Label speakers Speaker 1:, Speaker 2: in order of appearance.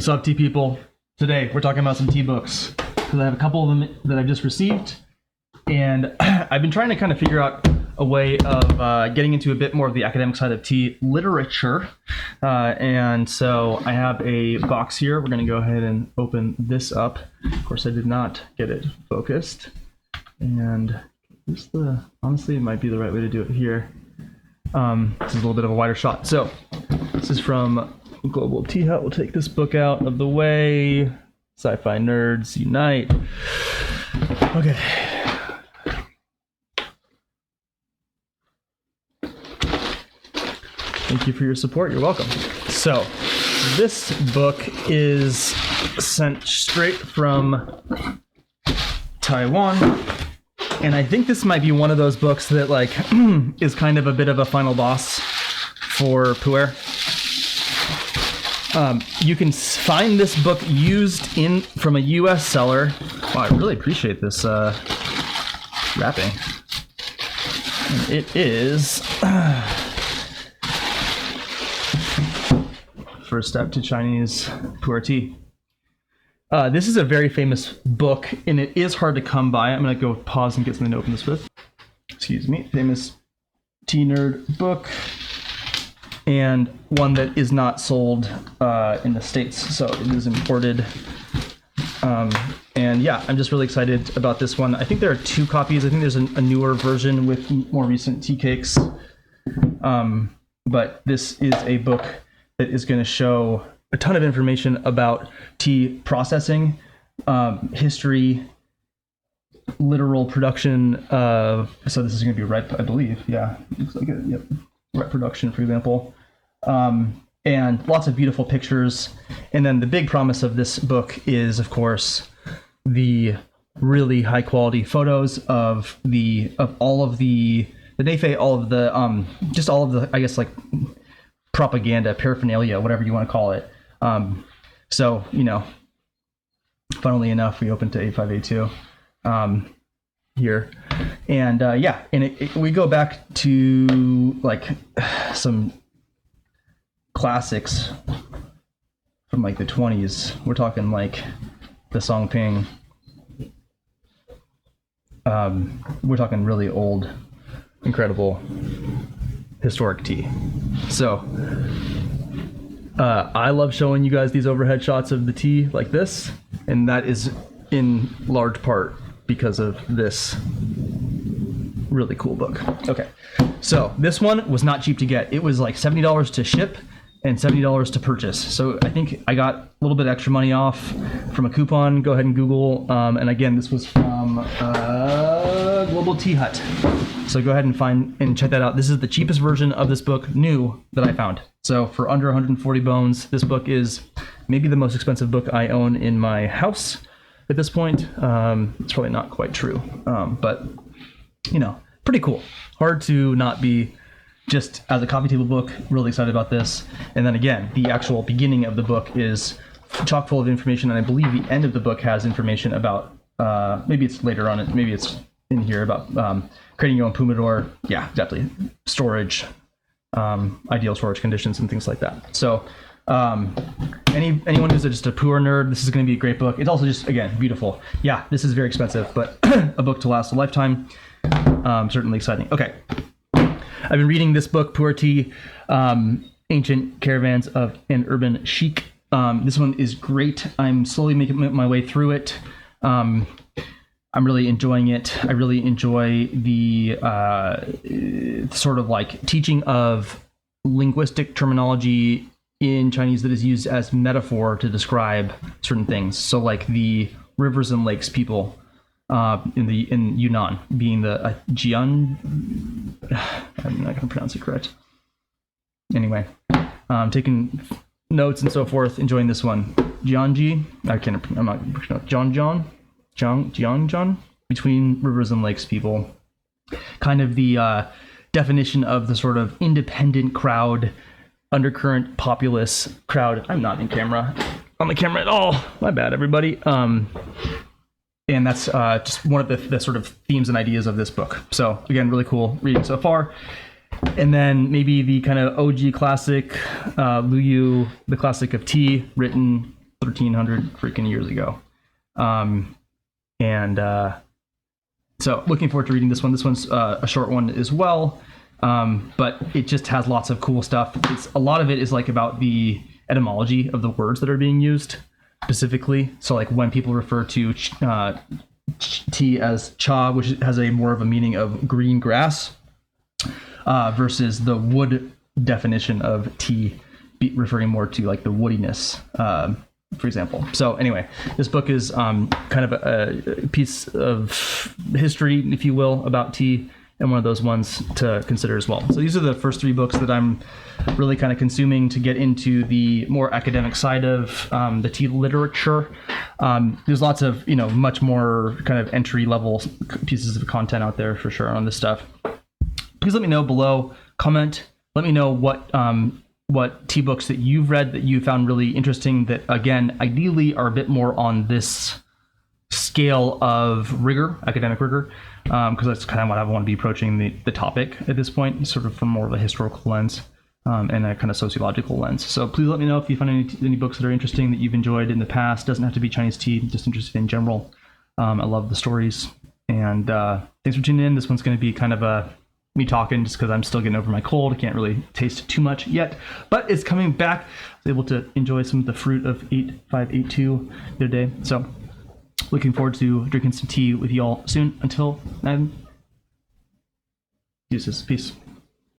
Speaker 1: What's up, tea people? Today we're talking about some tea books because I have a couple of them that I've just received, and I've been trying to kind of figure out a way of getting into a bit more of the academic side of tea literature, and so I have a box here. We're going to go ahead and open this up. Of course, I did not get it focused, and honestly, it might be the right way to do it here. This is a little bit of a wider shot. So this is from Global Tea Hut. We'll take this book out of the way. Sci-Fi Nerds Unite. Okay. Thank you for your support. You're welcome. So this book is sent straight from Taiwan. And I think this might be one of those books that like is kind of a bit of a final boss for Pu'er. You can find this book used from a US seller. Wow, I really appreciate this wrapping. And it is First Step to Chinese Pu'er Tea. This is a very famous book, and it is hard to come by. I'm going to go pause and get something to open this with. Excuse me. Famous tea nerd book, and one that is not sold in the States, so it is imported. And yeah, I'm just really excited about this one. I think there are two copies. I think there's a newer version with more recent tea cakes. But this is a book that is going to show a ton of information about tea processing, history, literal production. So this is going to be ripe, I believe. Yeah, looks like it. Yep, ripe production, for example, and lots of beautiful pictures. And then the big promise of this book is, of course, the really high quality photos of all of the Neife, all of the just all of the, I guess, like propaganda, paraphernalia, whatever you want to call it. So, you know, funnily enough, we opened to A5A2 here. And yeah, and we go back to like some classics from like the 20s. We're talking like the Songping. We're talking really old, incredible, historic tea. So I love showing you guys these overhead shots of the tea like this, and that is in large part because of this really cool book. Okay, so this one was not cheap to get. It was like $70 to ship and $70 to purchase. So I think I got a little bit extra money off from a coupon. Go ahead and Google. And again, this was from Global Tea Hut. So go ahead and find and check that out. This is the cheapest version of this book, new, that I found. So for under 140 bones, this book is maybe the most expensive book I own in my house at this point. It's probably not quite true, but you know, pretty cool. Hard to not be, just as a coffee table book, really excited about this. And then again, the actual beginning of the book is chock full of information, and I believe the end of the book has information about, maybe it's later on, maybe it's in here, about creating your own Pomodoro. Yeah, exactly. Storage, ideal storage conditions and things like that. So anyone who's just a Pu'er nerd, this is going to be a great book. It's also just, again, beautiful. Yeah, this is very expensive, but a book to last a lifetime. Certainly exciting. Okay. I've been reading this book, Pu'er Tea, Ancient Caravans of an Urban Chic. This one is great. I'm slowly making my way through it. I'm really enjoying it. I really enjoy the sort of like teaching of linguistic terminology in Chinese that is used as metaphor to describe certain things. So like the rivers and lakes people in Yunnan being the Jian. I'm not going to pronounce it correct. Anyway, taking notes and so forth, enjoying this one. Jianji, I'm not Jiangjan, between rivers and lakes people. Kind of the definition of the sort of independent crowd, undercurrent populace crowd. I'm not on the camera at all. My bad, everybody. And that's just one of the sort of themes and ideas of this book. So again, really cool reading so far. And then maybe the kind of OG classic, Lu Yu, the classic of tea, written 1300 freaking years ago. So looking forward to reading this one. This one's a short one as well, but it just has lots of cool stuff. A lot of it is like about the etymology of the words that are being used specifically. So like when people refer to tea as cha, which has a more of a meaning of green grass, versus the wood definition of tea referring more to like the woodiness, for example. So anyway, this book is kind of a piece of history, if you will, about tea, and one of those ones to consider as well. So these are the first 3 books that I'm really kind of consuming to get into the more academic side of the tea literature. There's lots of, much more kind of entry level pieces of content out there for sure on this stuff. Please let me know below, comment, let me know what tea books that you've read that you found really interesting, that again, ideally are a bit more on this scale of rigor, academic rigor, because that's kind of what I want to be approaching the topic at this point, sort of from more of a historical lens and a kind of sociological lens. So please let me know if you find any books that are interesting that you've enjoyed in the past. Doesn't have to be Chinese tea, just interested in general. I love the stories, and thanks for tuning in. This one's going to be kind of me talking just because I'm still getting over my cold. I can't really taste too much yet, but it's coming back. I was able to enjoy some of the fruit of 8582 the other day. So looking forward to drinking some tea with you all soon. Until then, deuces. Peace.